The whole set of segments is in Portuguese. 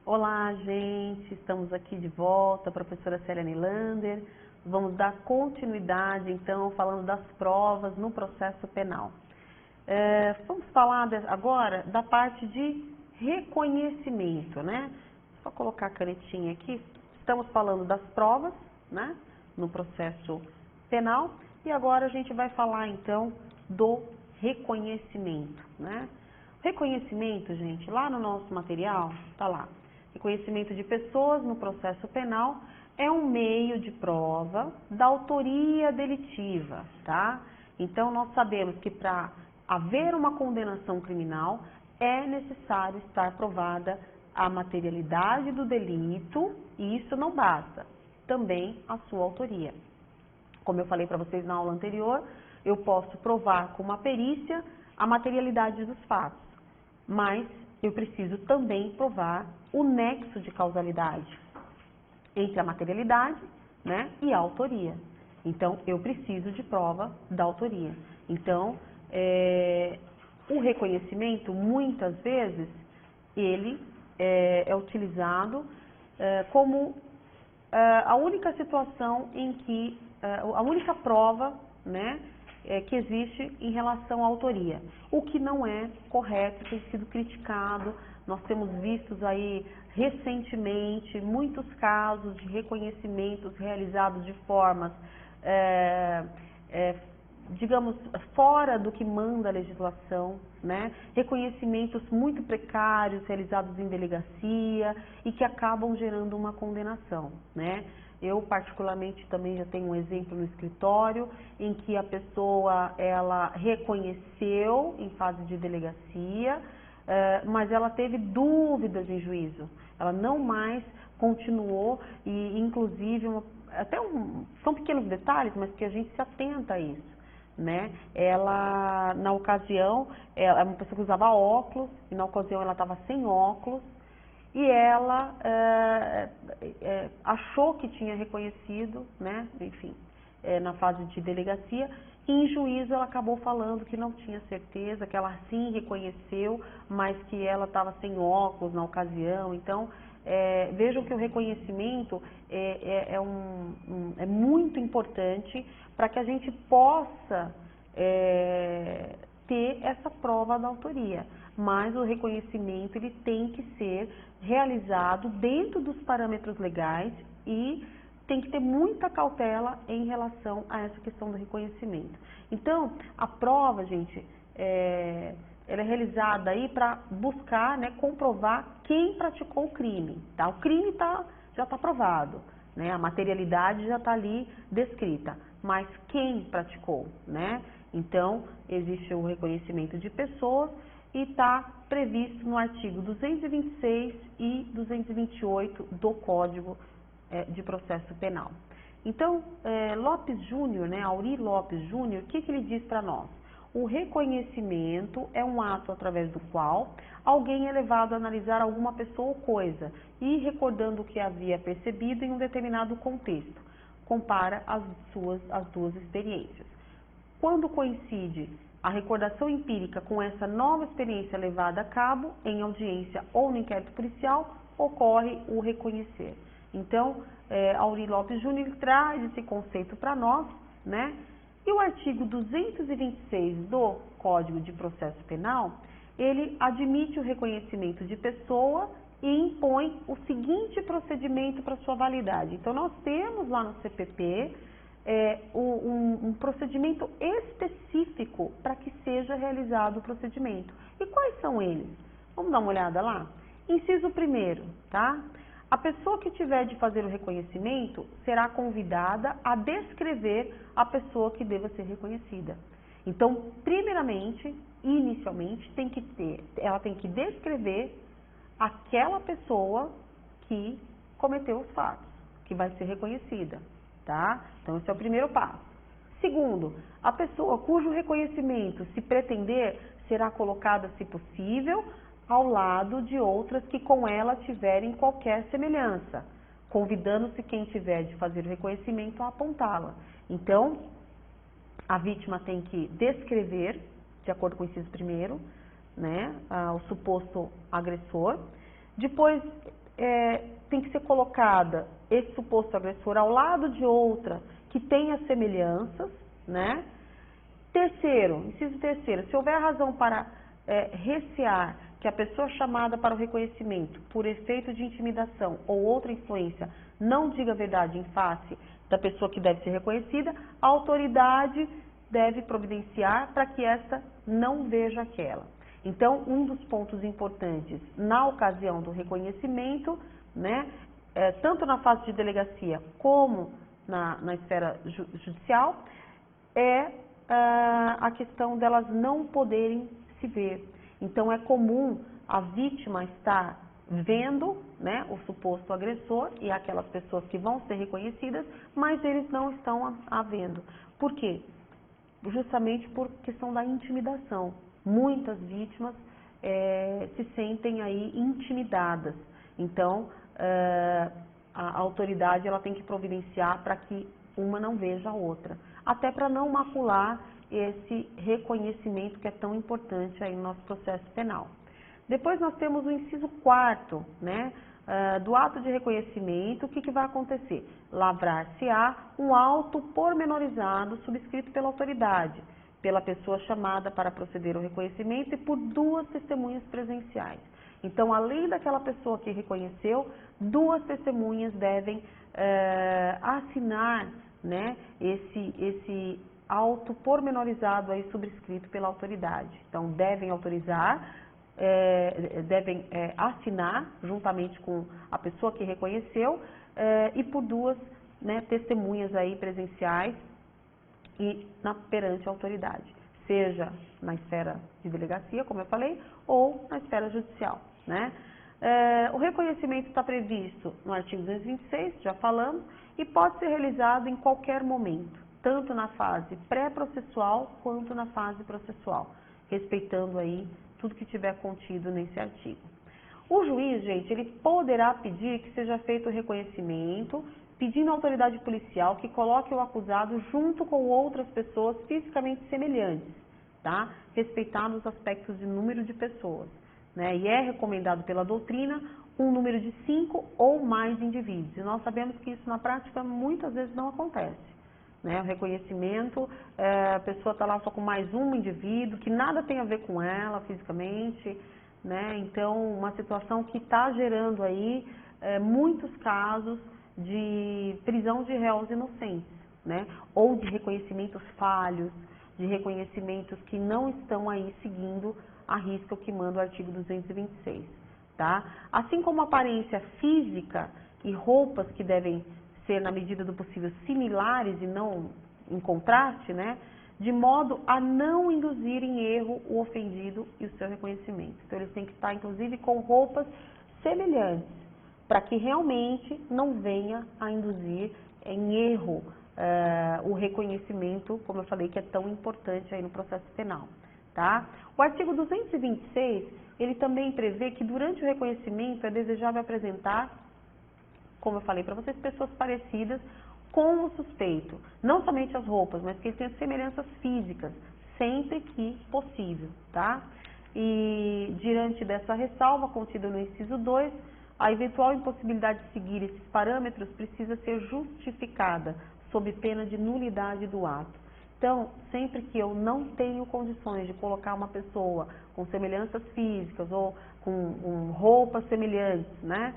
Olá, gente, estamos aqui de volta, professora Célia Nilander. Vamos dar continuidade, então, falando das provas no processo penal. Vamos falar agora da parte de reconhecimento, né? Só colocar a canetinha aqui. Estamos falando das provas, né, no processo penal, e agora a gente vai falar, então, do reconhecimento, né? Reconhecimento, gente, lá no nosso material, tá lá. Reconhecimento de pessoas no processo penal é um meio de prova da autoria delitiva, tá? Então, nós sabemos que para haver uma condenação criminal é necessário estar provada a materialidade do delito e isso não basta, também a sua autoria. Como eu falei para vocês na aula anterior, eu posso provar com uma perícia a materialidade dos fatos, mas eu preciso também provar o nexo de causalidade entre a materialidade, né, e a autoria. Então, eu preciso de prova da autoria. Então, o reconhecimento, muitas vezes, ele é utilizado como a única situação em que, a única prova, né, que existe em relação à autoria, o que não é correto, tem sido criticado. Nós temos visto aí recentemente muitos casos de reconhecimentos realizados de formas, digamos, fora do que manda a legislação, né? Reconhecimentos muito precários realizados em delegacia e que acabam gerando uma condenação, né? Eu, particularmente, também já tenho um exemplo no escritório em que a pessoa, ela reconheceu em fase de delegacia, mas ela teve dúvidas em juízo. Ela não mais continuou e, inclusive, são pequenos detalhes, mas que a gente se atenta a isso, né? Ela, na ocasião, ela é uma pessoa que usava óculos e na ocasião ela estava sem óculos. E ela achou que tinha reconhecido, né, enfim, na fase de delegacia, e em juízo ela acabou falando que não tinha certeza, que ela sim reconheceu, mas que ela estava sem óculos na ocasião. Então, vejam que o reconhecimento é muito importante para que a gente possa ter essa prova da autoria. Mas o reconhecimento ele tem que ser realizado dentro dos parâmetros legais e tem que ter muita cautela em relação a essa questão do reconhecimento. Então, a prova, gente, ela é realizada aí para buscar, né, comprovar quem praticou o crime, tá? O crime já está provado, né? A materialidade já está ali descrita, mas quem praticou, né? Então, existe o reconhecimento de pessoas e está previsto no artigo 226 e 228 do Código de Processo Penal. Então, Lopes Júnior, né, Aury Lopes Júnior, o que ele diz para nós? O reconhecimento é um ato através do qual alguém é levado a analisar alguma pessoa ou coisa e recordando o que havia percebido em um determinado contexto. Compara as duas experiências. Quando coincide a recordação empírica com essa nova experiência levada a cabo em audiência ou no inquérito policial, ocorre o reconhecer. Então, Aury Lopes Júnior traz esse conceito para nós, né? E o artigo 226 do Código de Processo Penal, ele admite o reconhecimento de pessoa e impõe o seguinte procedimento para sua validade. Então, nós temos lá no CPP um procedimento específico para que seja realizado o procedimento. E quais são eles? Vamos dar uma olhada lá? Inciso 1º, tá? A pessoa que tiver de fazer o reconhecimento será convidada a descrever a pessoa que deva ser reconhecida. Então, primeiramente, inicialmente, ela tem que descrever aquela pessoa que cometeu os fatos, que vai ser reconhecida. Tá? Então, esse é o primeiro passo. Segundo, a pessoa cujo reconhecimento, se pretender, será colocada, se possível, ao lado de outras que com ela tiverem qualquer semelhança, convidando-se quem tiver de fazer o reconhecimento a apontá-la. Então, a vítima tem que descrever, de acordo com o inciso 1º, né, o suposto agressor. Depois, tem que ser colocada esse suposto agressor ao lado de outra que tenha semelhanças, né? Terceiro, inciso terceiro, se houver razão para recear que a pessoa chamada para o reconhecimento por efeito de intimidação ou outra influência não diga a verdade em face da pessoa que deve ser reconhecida, a autoridade deve providenciar para que esta não veja aquela. Então, um dos pontos importantes na ocasião do reconhecimento, né, tanto na fase de delegacia como na esfera judicial, é a questão delas não poderem se ver. Então, é comum a vítima estar vendo, né, o suposto agressor e aquelas pessoas que vão ser reconhecidas, mas eles não estão a vendo. Por quê? Justamente por questão da intimidação. Muitas vítimas se sentem aí intimidadas. Então, a autoridade ela tem que providenciar para que uma não veja a outra. Até para não macular esse reconhecimento que é tão importante aí no nosso processo penal. Depois nós temos o inciso 4º, né? Do ato de reconhecimento, o que vai acontecer? Lavrar-se-á um auto pormenorizado subscrito pela autoridade, pela pessoa chamada para proceder ao reconhecimento e por 2 testemunhas presenciais. Então, além daquela pessoa que reconheceu, 2 testemunhas devem assinar, né, esse auto pormenorizado aí subscrito pela autoridade. Então, devem autorizar, devem assinar juntamente com a pessoa que reconheceu e por 2, né, testemunhas aí presenciais e perante a autoridade, seja na esfera de delegacia, como eu falei, ou na esfera judicial, né? O reconhecimento está previsto no artigo 226, já falamos, e pode ser realizado em qualquer momento, tanto na fase pré-processual quanto na fase processual, respeitando aí tudo que tiver contido nesse artigo. O juiz, gente, ele poderá pedir que seja feito o reconhecimento, pedindo à autoridade policial que coloque o acusado junto com outras pessoas fisicamente semelhantes, tá? Respeitando os aspectos de número de pessoas, né? E é recomendado pela doutrina um número de 5 ou mais indivíduos. E nós sabemos que isso na prática muitas vezes não acontece, né? O reconhecimento, a pessoa está lá só com mais um indivíduo, que nada tem a ver com ela fisicamente, né? Então, uma situação que está gerando aí muitos casos de prisão de réus inocentes, né? Ou de reconhecimentos falhos, de reconhecimentos que não estão aí seguindo a risca o que manda o artigo 226, tá? Assim como a aparência física e roupas que devem ser, na medida do possível, similares e não em contraste, né? De modo a não induzir em erro o ofendido e o seu reconhecimento. Então, eles têm que estar, inclusive, com roupas semelhantes, para que realmente não venha a induzir em erro o reconhecimento, como eu falei, que é tão importante aí no processo penal, tá? O artigo 226, ele também prevê que durante o reconhecimento é desejável apresentar, como eu falei para vocês, pessoas parecidas com o suspeito, não somente as roupas, mas que eles tenham semelhanças físicas, sempre que possível, tá? E diante dessa ressalva contida no inciso 2, a eventual impossibilidade de seguir esses parâmetros precisa ser justificada, sob pena de nulidade do ato. Então, sempre que eu não tenho condições de colocar uma pessoa com semelhanças físicas ou com roupas semelhantes, né,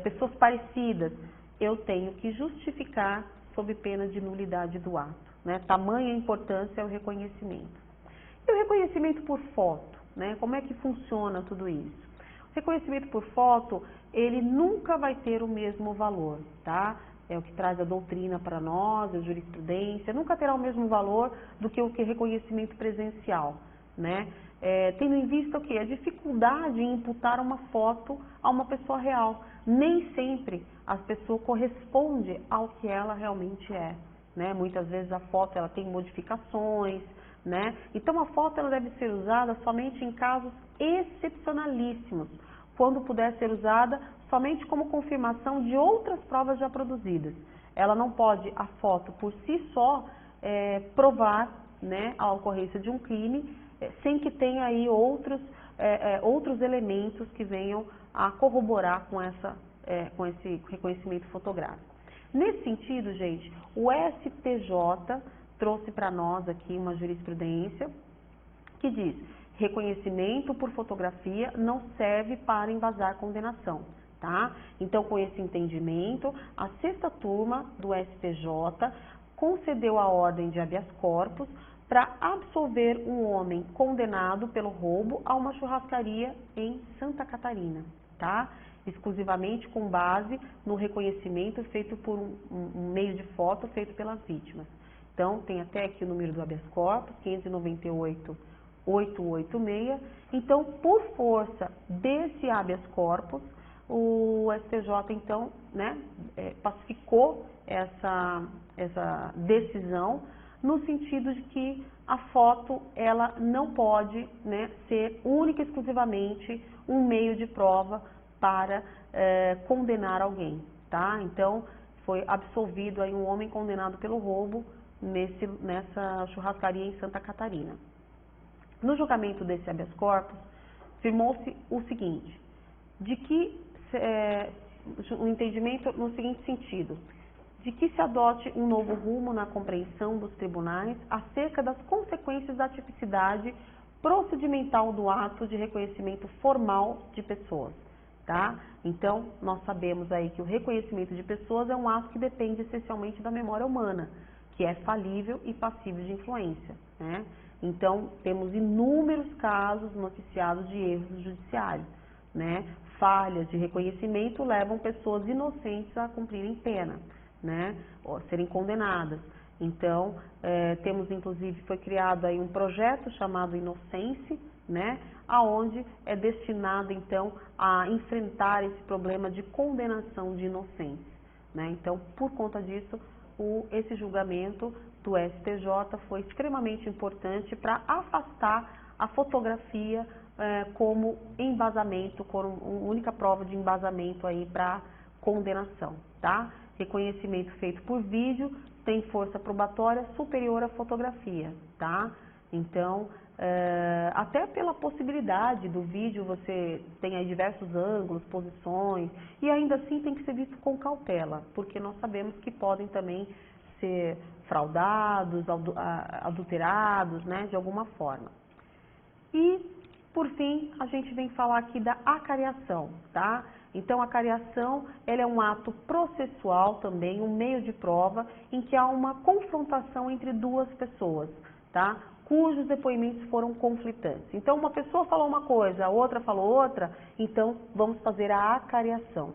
pessoas parecidas, eu tenho que justificar sob pena de nulidade do ato, né? Tamanha importância é o reconhecimento. E o reconhecimento por foto, né? Como é que funciona tudo isso? O reconhecimento por foto, ele nunca vai ter o mesmo valor, tá? É o que traz a doutrina para nós, a jurisprudência, nunca terá o mesmo valor do que o reconhecimento presencial, né? Tendo em vista o quê? A dificuldade em imputar uma foto a uma pessoa real. Nem sempre a pessoa corresponde ao que ela realmente é, né? Muitas vezes a foto ela tem modificações, né? Então a foto ela deve ser usada somente em casos excepcionalíssimos, quando puder ser usada somente como confirmação de outras provas já produzidas. Ela não pode, a foto por si só, provar, né, a ocorrência de um crime sem que tenha aí outros elementos que venham a corroborar com esse reconhecimento fotográfico. Nesse sentido, gente, o STJ trouxe para nós aqui uma jurisprudência que diz: reconhecimento por fotografia não serve para embasar condenação, tá? Então, com esse entendimento, a 6ª turma do STJ concedeu a ordem de habeas corpus para absolver um homem condenado pelo roubo a uma churrascaria em Santa Catarina, tá? Exclusivamente com base no reconhecimento feito por um meio de foto feito pelas vítimas. Então, tem até aqui o número do habeas corpus, 598.886. Então, por força desse habeas corpus, o STJ, então, né, pacificou essa decisão no sentido de que a foto, ela não pode, né, ser única e exclusivamente um meio de prova para condenar alguém, tá? Então, foi absolvido aí um homem condenado pelo roubo nessa churrascaria em Santa Catarina. No julgamento desse habeas corpus, afirmou-se o seguinte, de que o entendimento no seguinte sentido, de que se adote um novo rumo na compreensão dos tribunais acerca das consequências da tipicidade procedimental do ato de reconhecimento formal de pessoas, tá? Então, nós sabemos aí que o reconhecimento de pessoas é um ato que depende essencialmente da memória humana, que é falível e passível de influência, né? Então, temos inúmeros casos noticiados de erros judiciários, né? Falhas de reconhecimento levam pessoas inocentes a cumprirem pena, né? Ou serem condenadas. Então, temos inclusive, foi criado aí um projeto chamado Inocência, né? Aonde é destinado então a enfrentar esse problema de condenação de inocentes, né? Então, por conta disso, esse julgamento do STJ foi extremamente importante para afastar a fotografia como embasamento, como única prova de embasamento aí para condenação, tá? Reconhecimento feito por vídeo tem força probatória superior à fotografia, tá? Então, até pela possibilidade do vídeo, você tem aí diversos ângulos, posições, e ainda assim tem que ser visto com cautela, porque nós sabemos que podem também ser fraudados, adulterados, né, de alguma forma. E, por fim, a gente vem falar aqui da acariação, tá? Então, a acariação, ela é um ato processual também, um meio de prova, em que há uma confrontação entre duas pessoas, tá? Cujos depoimentos foram conflitantes. Então, uma pessoa falou uma coisa, a outra falou outra, então vamos fazer a acariação,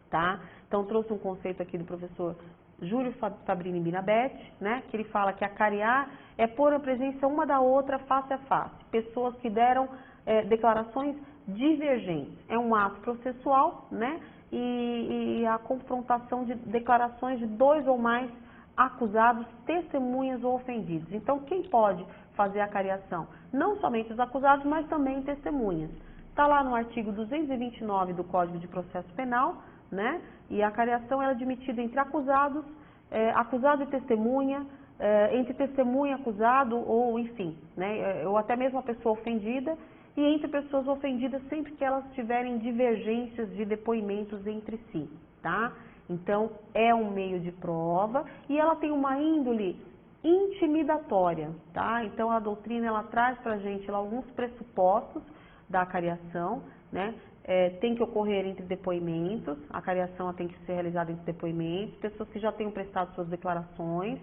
tá? Então, trouxe um conceito aqui do professor Júlio Fabrini Binabete, né? Que ele fala que acariar é pôr a presença uma da outra face a face. Pessoas que deram declarações divergentes. É um ato processual, né? E a confrontação de declarações de dois ou mais acusados, testemunhas ou ofendidos. Então, quem pode fazer a acariação? Não somente os acusados, mas também testemunhas. Está lá no artigo 229 do Código de Processo Penal, né? E a acariação é admitida entre acusados, acusado e testemunha, entre testemunha e acusado, ou enfim, né? Ou até mesmo a pessoa ofendida, e entre pessoas ofendidas sempre que elas tiverem divergências de depoimentos entre si, tá? Então, é um meio de prova e ela tem uma índole intimidatória, tá? Então, a doutrina, ela traz pra gente lá alguns pressupostos da acariação, né? Tem que ocorrer entre depoimentos, a acariação tem que ser realizada entre depoimentos, pessoas que já tenham prestado suas declarações,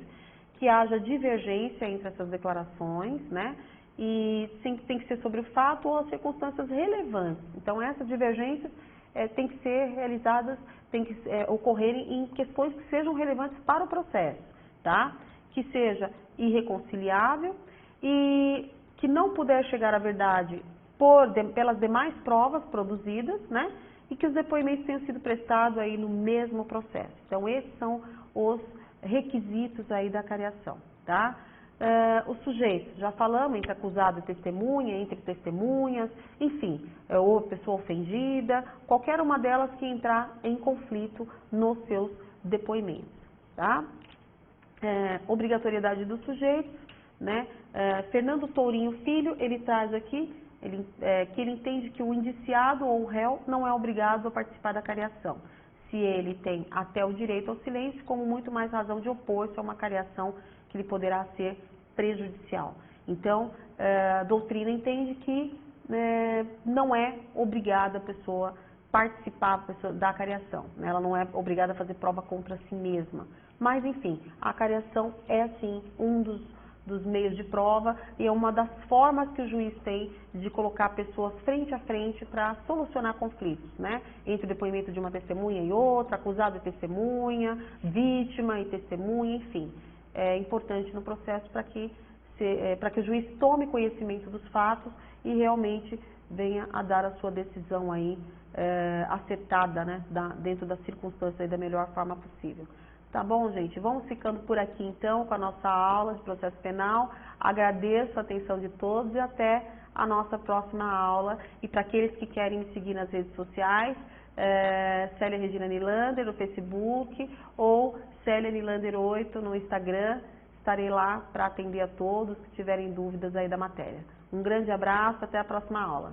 que haja divergência entre essas declarações, né? E tem que ser sobre o fato ou as circunstâncias relevantes. Então, essas divergências têm que ser realizadas, têm que ocorrerem em questões que sejam relevantes para o processo, tá? Que seja irreconciliável e que não puder chegar à verdade pelas demais provas produzidas, né? E que os depoimentos tenham sido prestados aí no mesmo processo. Então, esses são os requisitos aí da acariação, tá? Os sujeitos, já falamos, entre acusado e testemunha, entre testemunhas, enfim, ou pessoa ofendida, qualquer uma delas que entrar em conflito nos seus depoimentos, tá? Obrigatoriedade dos sujeitos, né? Fernando Tourinho Filho, ele traz aqui que ele entende que o indiciado ou o réu não é obrigado a participar da cariação, se ele tem até o direito ao silêncio, como muito mais razão de opor-se a uma cariação que lhe poderá ser prejudicial. Então, a doutrina entende que não é obrigada a pessoa participar da cariação, né? Ela não é obrigada a fazer prova contra si mesma. Mas, enfim, a cariação é, sim, um dos meios de prova e é uma das formas que o juiz tem de colocar pessoas frente a frente para solucionar conflitos, né? Entre o depoimento de uma testemunha e outra, acusado e testemunha, vítima e testemunha, enfim. É importante no processo para que o juiz tome conhecimento dos fatos e realmente venha a dar a sua decisão aí acertada, né? Dentro das circunstâncias aí da melhor forma possível. Tá bom, gente? Vamos ficando por aqui, então, com a nossa aula de processo penal. Agradeço a atenção de todos e até a nossa próxima aula. E para aqueles que querem me seguir nas redes sociais, Célia Regina Nilander no Facebook ou Célia Nilander 8 no Instagram. Estarei lá para atender a todos que tiverem dúvidas aí da matéria. Um grande abraço, até a próxima aula.